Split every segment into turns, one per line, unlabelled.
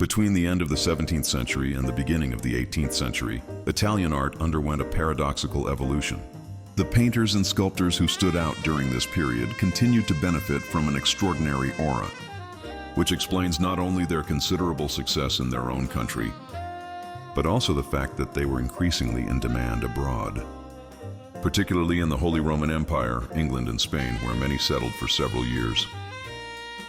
Between the end of the 17th century and the beginning of the 18th century, Italian art underwent a paradoxical evolution. The painters and sculptors who stood out during this period continued to benefit from an extraordinary aura, which explains not only their considerable success in their own country, but also the fact that they were increasingly in demand abroad, particularly in the Holy Roman Empire, England, and Spain, where many settled for several years.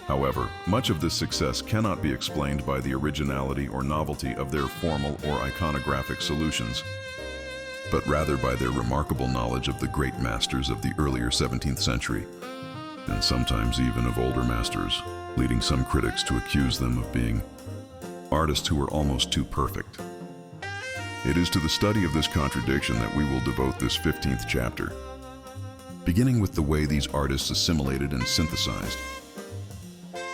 However, much of this success cannot be explained by the originality or novelty of their formal or iconographic solutions, but rather by their remarkable knowledge of the great masters of the earlier 17th century, and sometimes even of older masters, leading some critics to accuse them of being artists who were almost too perfect. It is to the study of this contradiction that we will devote this 15th chapter, beginning with the way these artists assimilated and synthesized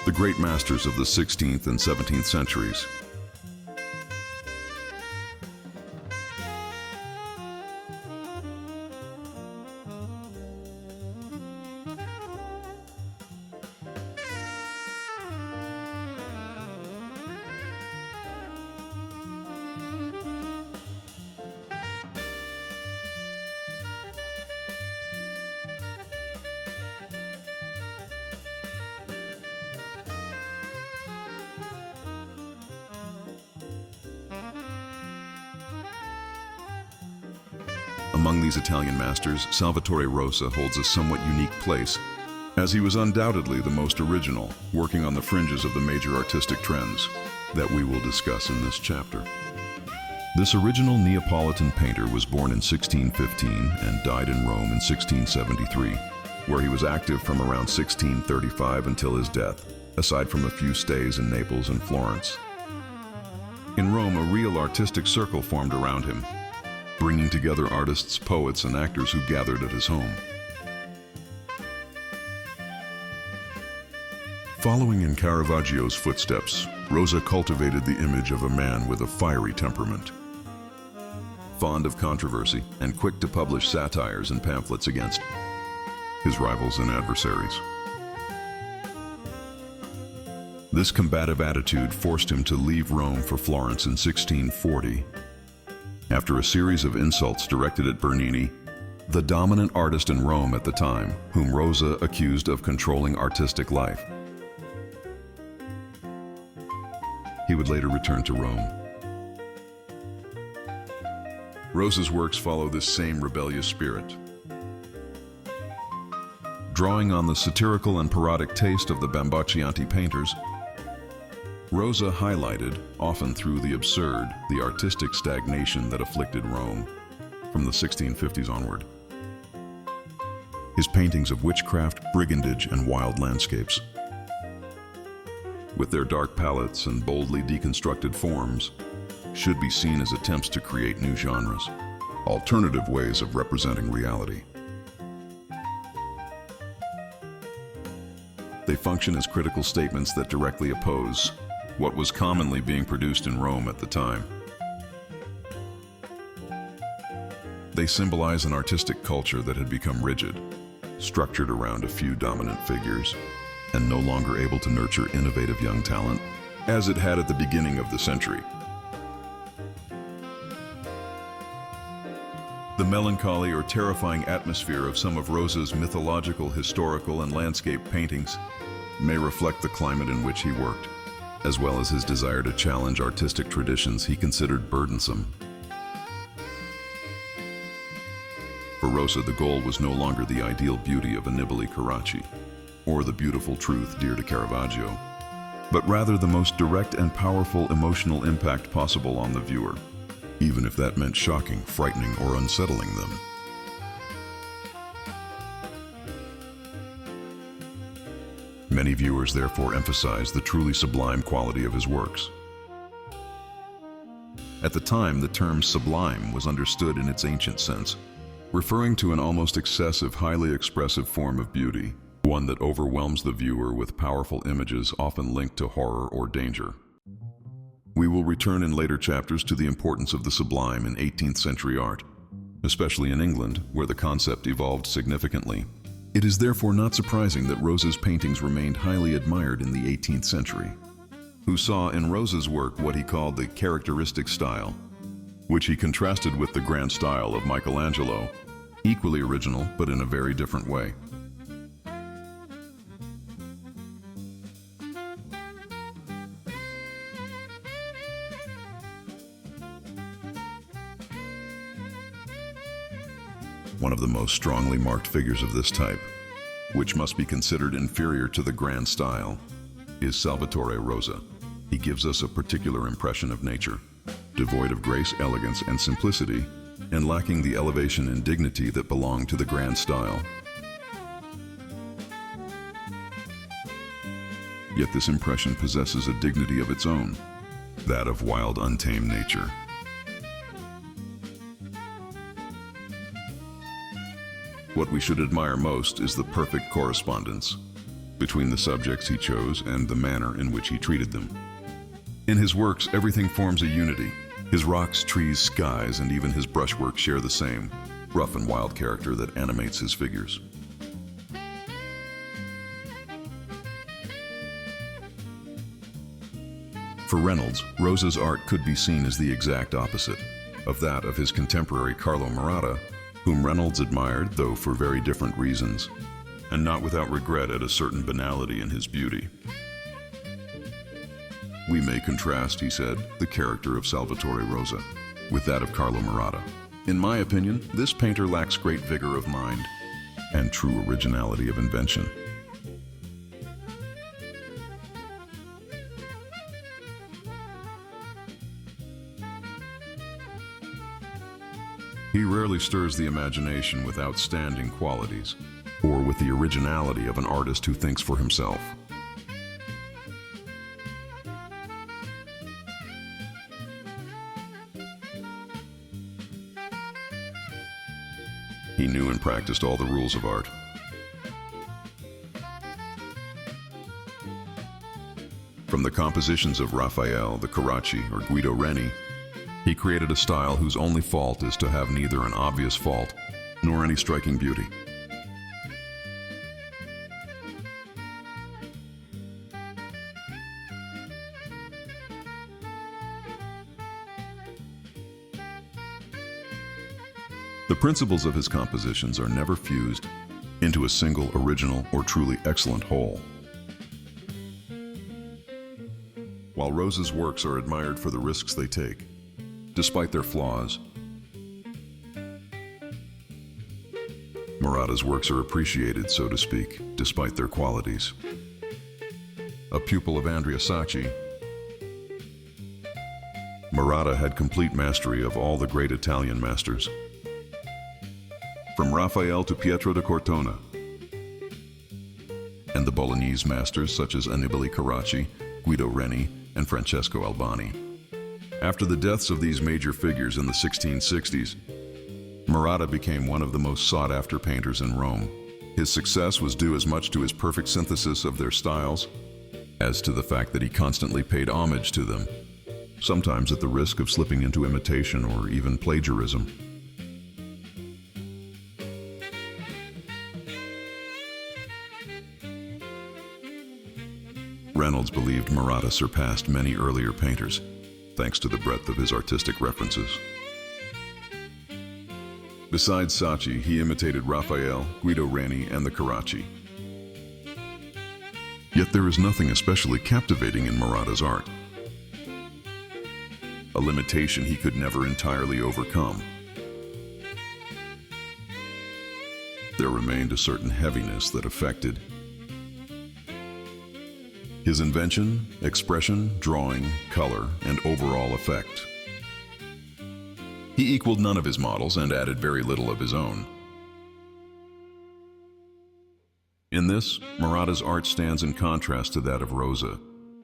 the great masters of the 16th and 17th centuries. Among these Italian masters, Salvator Rosa holds a somewhat unique place, as he was undoubtedly the most original, working on the fringes of the major artistic trends that we will discuss in this chapter. This original Neapolitan painter was born in 1615 and died in Rome in 1673, where he was active from around 1635 until his death, aside from a few stays in Naples and Florence. In Rome, a real artistic circle formed around him, bringing together artists, poets, and actors who gathered at his home. Following in Caravaggio's footsteps, Rosa cultivated the image of a man with a fiery temperament, fond of controversy and quick to publish satires and pamphlets against his rivals and adversaries. This combative attitude forced him to leave Rome for Florence in 1640. After a series of insults directed at Bernini, the dominant artist in Rome at the time, whom Rosa accused of controlling artistic life. He would later return to Rome. Rosa's works follow this same rebellious spirit. Drawing on the satirical and parodic taste of the Bamboccianti painters, Rosa highlighted, often through the absurd, the artistic stagnation that afflicted Rome from the 1650s onward. His paintings of witchcraft, brigandage, and wild landscapes, with their dark palettes and boldly deconstructed forms, should be seen as attempts to create new genres, alternative ways of representing reality. They function as critical statements that directly oppose what was commonly being produced in Rome at the time. They symbolize an artistic culture that had become rigid, structured around a few dominant figures, and no longer able to nurture innovative young talent, as it had at the beginning of the century. The melancholy or terrifying atmosphere of some of Rosa's mythological, historical, and landscape paintings may reflect the climate in which he worked, as well as his desire to challenge artistic traditions he considered burdensome. For Rosa, the goal was no longer the ideal beauty of a Nibali Carracci, or the beautiful truth dear to Caravaggio, but rather the most direct and powerful emotional impact possible on the viewer, even if that meant shocking, frightening, or unsettling them. Many viewers therefore emphasize the truly sublime quality of his works. At the time, the term sublime was understood in its ancient sense, referring to an almost excessive, highly expressive form of beauty, one that overwhelms the viewer with powerful images often linked to horror or danger. We will return in later chapters to the importance of the sublime in 18th century art, especially in England, where the concept evolved significantly. It is therefore not surprising that Rosa's paintings remained highly admired in the 18th century. who saw in Rosa's work what he called the characteristic style, which he contrasted with the grand style of Michelangelo, equally original but in a very different way. One of the most strongly marked figures of this type, which must be considered inferior to the grand style, is Salvator Rosa. He gives us a particular impression of nature, devoid of grace, elegance, and simplicity, and lacking the elevation and dignity that belong to the grand style. Yet this impression possesses a dignity of its own, that of wild, untamed nature. What we should admire most is the perfect correspondence between the subjects he chose and the manner in which he treated them. In his works, everything forms a unity. His rocks, trees, skies, and even his brushwork share the same rough and wild character that animates his figures. For Reynolds, Rosa's art could be seen as the exact opposite of that of his contemporary Carlo Maratta, whom Reynolds admired, though for very different reasons, and not without regret at a certain banality in his beauty. We may contrast, he said, the character of Salvator Rosa with that of Carlo Maratta. In my opinion, this painter lacks great vigor of mind and true originality of invention. He rarely stirs the imagination with outstanding qualities, or with the originality of an artist who thinks for himself. He knew and practiced all the rules of art. From the compositions of Raphael, the Carracci, or Guido Reni, he created a style whose only fault is to have neither an obvious fault nor any striking beauty. The principles of his compositions are never fused into a single original or truly excellent whole. While Rosa's works are admired for the risks they take, despite their flaws, Maratta's works are appreciated, so to speak, despite their qualities. A pupil of Andrea Sacchi, Maratta had complete mastery of all the great Italian masters, from Raphael to Pietro da Cortona, and the Bolognese masters such as Annibale Carracci, Guido Reni, and Francesco Albani. After the deaths of these major figures in the 1660s, Maratta became one of the most sought-after painters in Rome. His success was due as much to his perfect synthesis of their styles as to the fact that he constantly paid homage to them, sometimes at the risk of slipping into imitation or even plagiarism. Reynolds believed Maratta surpassed many earlier painters, thanks to the breadth of his artistic references. Besides Sacchi, he imitated Raphael, Guido Reni, and the Carracci. Yet there is nothing especially captivating in Maratta's art, a limitation he could never entirely overcome. There remained a certain heaviness that affected his invention, expression, drawing, color, and overall effect. He equaled none of his models and added very little of his own. In this, Maratta's art stands in contrast to that of Rosa,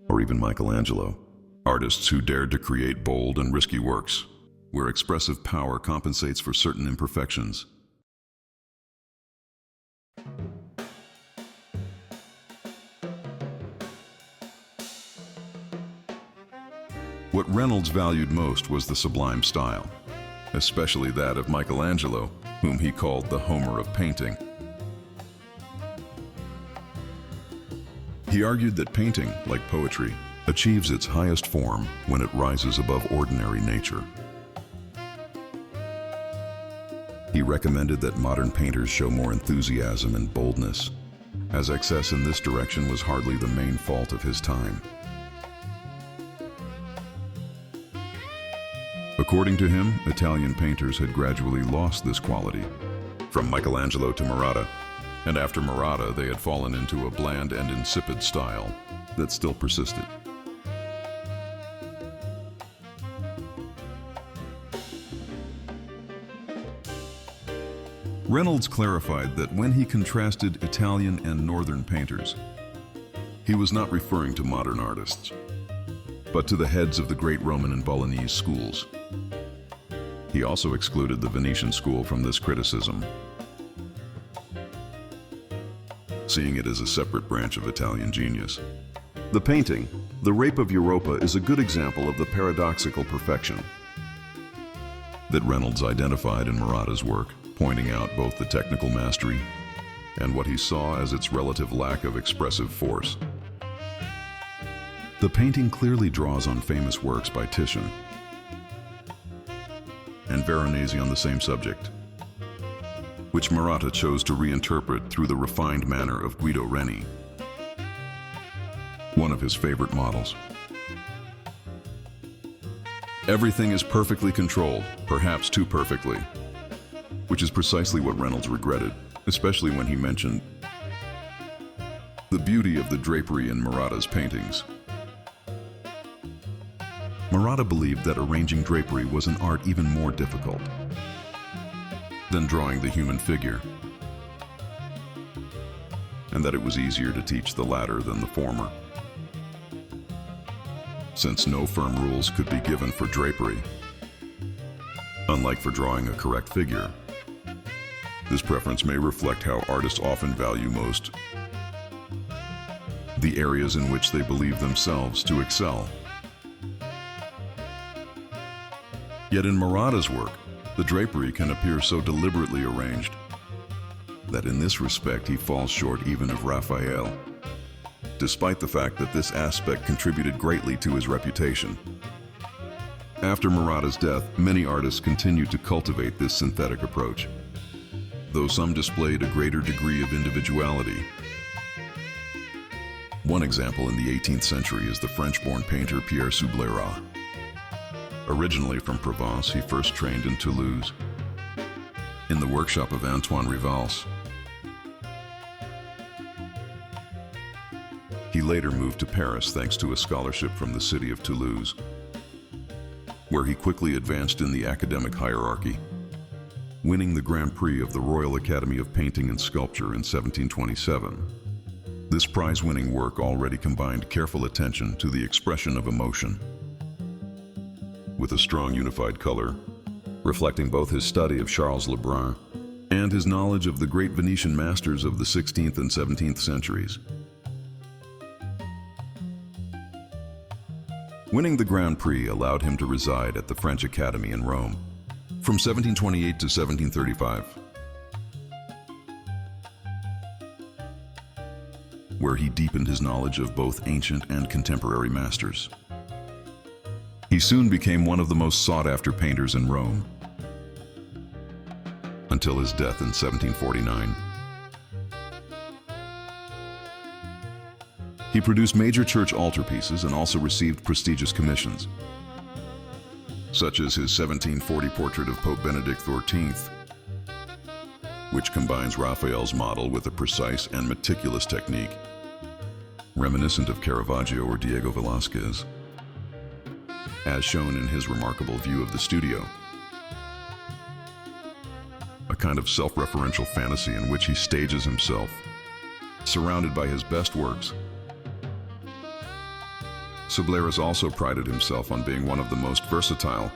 or even Michelangelo, artists who dared to create bold and risky works, where expressive power compensates for certain imperfections. What Reynolds valued most was the sublime style, especially that of Michelangelo, whom he called the Homer of painting. He argued that painting, like poetry, achieves its highest form when it rises above ordinary nature. He recommended that modern painters show more enthusiasm and boldness, as excess in this direction was hardly the main fault of his time. According to him, Italian painters had gradually lost this quality, from Michelangelo to Maratta, and after Maratta they had fallen into a bland and insipid style that still persisted. Reynolds clarified that when he contrasted Italian and Northern painters, he was not referring to modern artists, but to the heads of the great Roman and Bolognese schools. He also excluded the Venetian school from this criticism, seeing it as a separate branch of Italian genius. The painting, The Rape of Europa, is a good example of the paradoxical perfection that Reynolds identified in Maratta's work, pointing out both the technical mastery and what he saw as its relative lack of expressive force. The painting clearly draws on famous works by Titian and Veronese on the same subject, which Maratta chose to reinterpret through the refined manner of Guido Reni, one of his favorite models. Everything is perfectly controlled, perhaps too perfectly, which is precisely what Reynolds regretted, especially when he mentioned the beauty of the drapery in Maratta's paintings. Maratta believed that arranging drapery was an art even more difficult than drawing the human figure, and that it was easier to teach the latter than the former. Since no firm rules could be given for drapery, unlike for drawing a correct figure, this preference may reflect how artists often value most the areas in which they believe themselves to excel. Yet in Maratta's work, the drapery can appear so deliberately arranged that in this respect he falls short even of Raphael, despite the fact that this aspect contributed greatly to his reputation. After Maratta's death, many artists continued to cultivate this synthetic approach, though some displayed a greater degree of individuality. One example in the 18th century is the French-born painter Pierre Subleyras. Originally from Provence, he first trained in Toulouse, in the workshop of Antoine Rivals. He later moved to Paris thanks to a scholarship from the city of Toulouse, where he quickly advanced in the academic hierarchy, winning the Grand Prix of the Royal Academy of Painting and Sculpture in 1727. This prize-winning work already combined careful attention to the expression of emotion, with a strong unified color, reflecting both his study of Charles Le Brun and his knowledge of the great Venetian masters of the 16th and 17th centuries. Winning the Grand Prix allowed him to reside at the French Academy in Rome from 1728 to 1735, where he deepened his knowledge of both ancient and contemporary masters. He soon became one of the most sought-after painters in Rome, until his death in 1749. He produced major church altarpieces and also received prestigious commissions, such as his 1740 portrait of Pope Benedict XIV, which combines Raphael's model with a precise and meticulous technique, reminiscent of Caravaggio or Diego Velázquez, as shown in his remarkable view of the studio, a kind of self-referential fantasy in which he stages himself, surrounded by his best works. Subleyras also prided himself on being one of the most versatile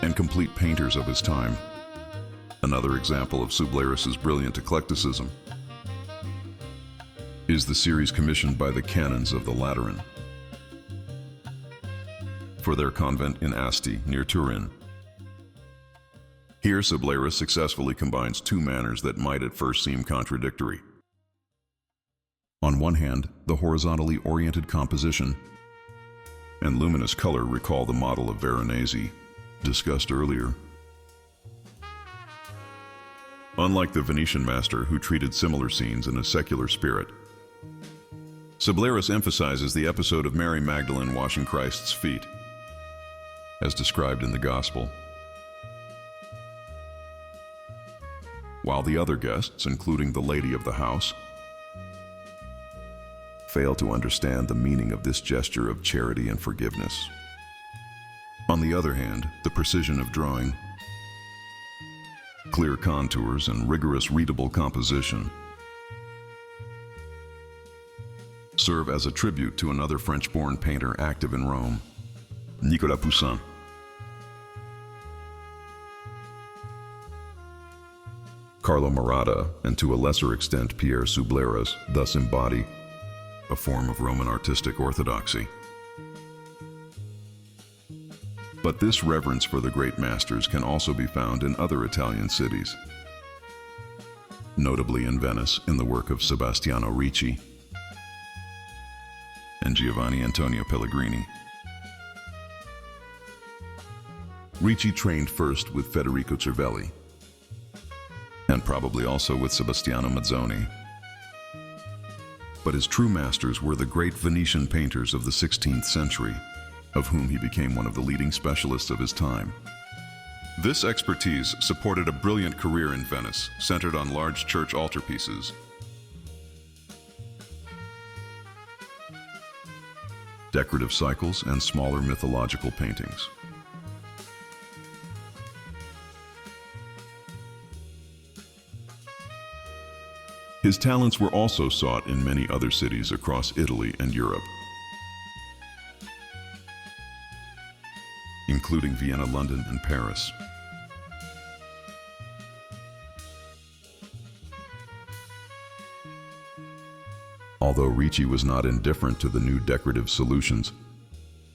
and complete painters of his time. Another example of Subleyras' brilliant eclecticism is the series commissioned by the canons of the Lateran for their convent in Asti, near Turin. Here, Subleyras successfully combines two manners that might at first seem contradictory. On one hand, the horizontally oriented composition and luminous color recall the model of Veronese, discussed earlier. Unlike the Venetian master, who treated similar scenes in a secular spirit, Subleyras emphasizes the episode of Mary Magdalene washing Christ's feet, as described in the Gospel. While the other guests, including the lady of the house, fail to understand the meaning of this gesture of charity and forgiveness. On the other hand, the precision of drawing, clear contours, and rigorous readable composition serve as a tribute to another French-born painter active in Rome, Nicolas Poussin. Carlo Maratta, and to a lesser extent Pierre Subleyras, thus embody a form of Roman artistic orthodoxy. But this reverence for the great masters can also be found in other Italian cities, notably in Venice in the work of Sebastiano Ricci and Giovanni Antonio Pellegrini. Ricci trained first with Federico Cervelli, and probably also with Sebastiano Mazzoni. But his true masters were the great Venetian painters of the 16th century, of whom he became one of the leading specialists of his time. This expertise supported a brilliant career in Venice, centered on large church altarpieces, decorative cycles, and smaller mythological paintings. His talents were also sought in many other cities across Italy and Europe, including Vienna, London, and Paris. Although Ricci was not indifferent to the new decorative solutions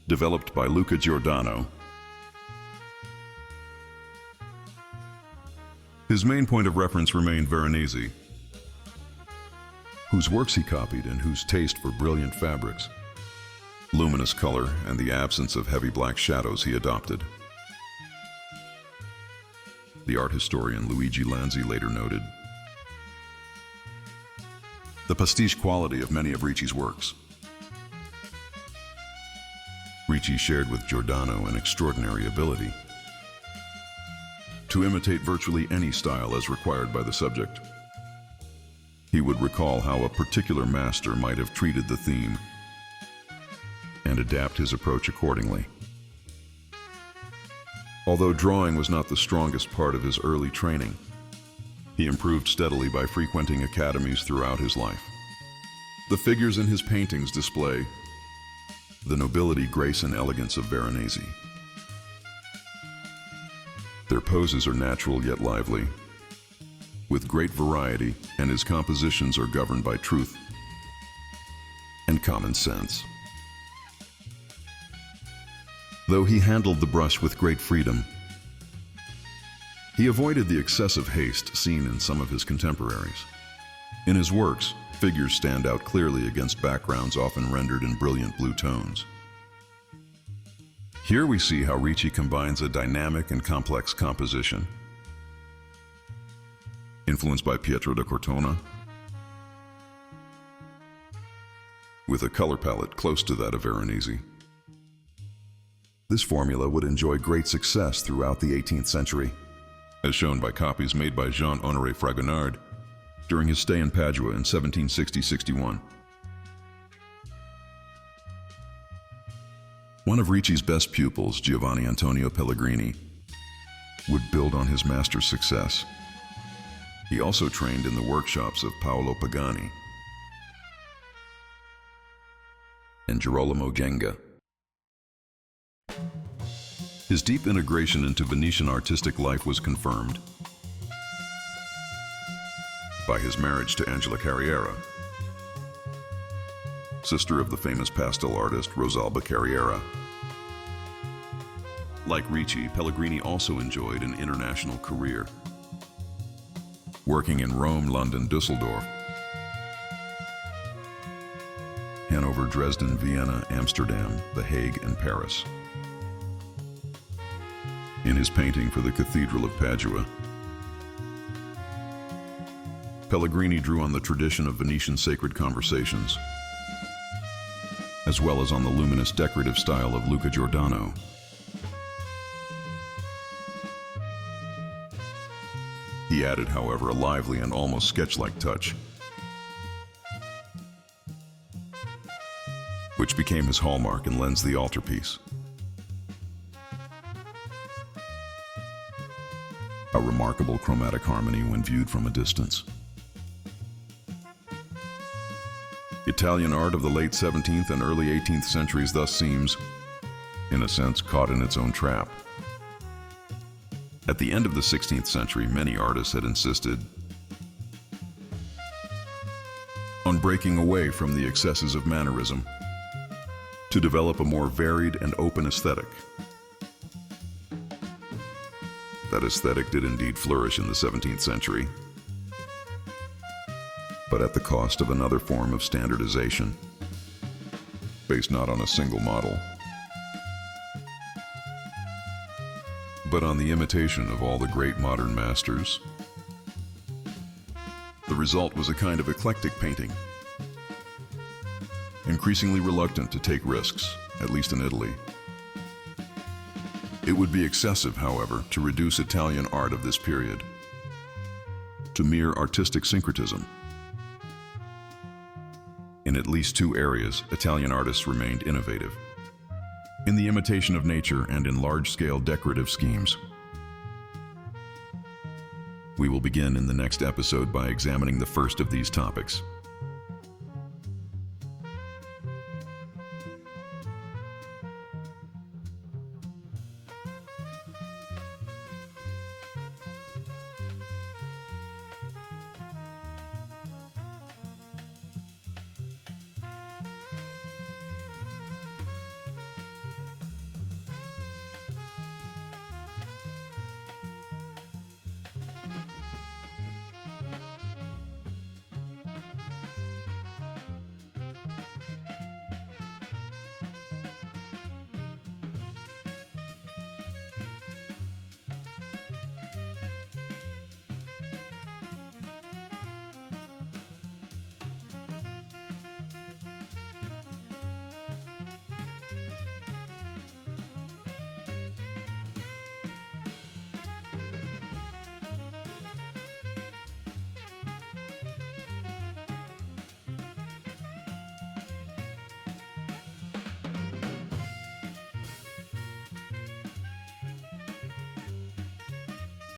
developed by Luca Giordano, his main point of reference remained Veronese, whose works he copied and whose taste for brilliant fabrics, luminous color, and the absence of heavy black shadows he adopted. The art historian Luigi Lanzi later noted the pastiche quality of many of Ricci's works. Ricci shared with Giordano an extraordinary ability to imitate virtually any style as required by the subject. He would recall how a particular master might have treated the theme and adapt his approach accordingly. Although drawing was not the strongest part of his early training, he improved steadily by frequenting academies throughout his life. The figures in his paintings display the nobility, grace, and elegance of Veronese. Their poses are natural yet lively, with great variety, and his compositions are governed by truth and common sense. Though he handled the brush with great freedom, he avoided the excessive haste seen in some of his contemporaries. In his works, figures stand out clearly against backgrounds often rendered in brilliant blue tones. Here we see how Ricci combines a dynamic and complex composition, influenced by Pietro da Cortona, with a color palette close to that of Veronese. This formula would enjoy great success throughout the 18th century, as shown by copies made by Jean-Honoré Fragonard during his stay in Padua in 1760-61. One of Ricci's best pupils, Giovanni Antonio Pellegrini, would build on his master's success. He also trained in the workshops of Paolo Pagani and Girolamo Genga. His deep integration into Venetian artistic life was confirmed by his marriage to Angela Carriera, sister of the famous pastel artist Rosalba Carriera. Like Ricci, Pellegrini also enjoyed an international career, working in Rome, London, Dusseldorf. Hanover, Dresden, Vienna, Amsterdam, The Hague, and Paris. In his painting for the Cathedral of Padua, Pellegrini drew on the tradition of Venetian sacred conversations, as well as on the luminous decorative style of Luca Giordano. He added, however, a lively and almost sketch-like touch, which became his hallmark and lends the altarpiece a remarkable chromatic harmony when viewed from a distance. Italian art of the late 17th and early 18th centuries thus seems, in a sense, caught in its own trap. At the end of the 16th century, many artists had insisted on breaking away from the excesses of mannerism to develop a more varied and open aesthetic. That aesthetic did indeed flourish in the 17th century, but at the cost of another form of standardization, based not on a single model, but on the imitation of all the great modern masters. The result was a kind of eclectic painting, increasingly reluctant to take risks, at least in Italy. It would be excessive, however, to reduce Italian art of this period to mere artistic syncretism. In at least two areas, Italian artists remained innovative: in the imitation of nature and in large-scale decorative schemes. We will begin in the next episode by examining the first of these topics.